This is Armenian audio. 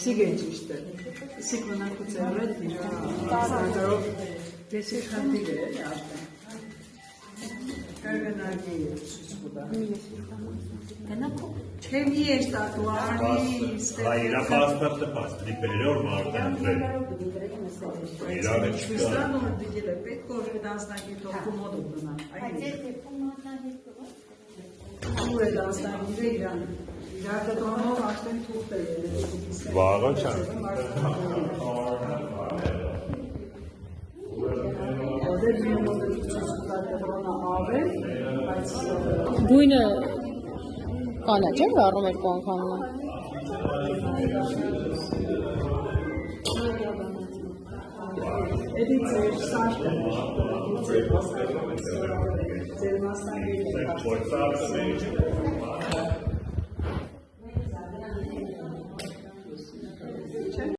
Սիգը ճիշտ է։ Սիգ մնակուց է վրետ նիրա սարդարով դեսի խանդիր է արդեն։ Կարգանագի է սուսկուդա։ Չեմի է ստատուարի Հայրա պասպորտը պասպրիկվել է որ մարդան ուզել։ Իրավ է չկա։ Շվիստան որ դիգել է պետք որ դասնագիտով կումոդ ուտնա։ Ու է դասնագիրը իրան։ Իրակատոնով արդեն թուղթ է երել։ Վաղը չան։ Գույնը կանաչ է վառում երկու անգամն Էդի ձեր սաշտը ձեր մասնագետը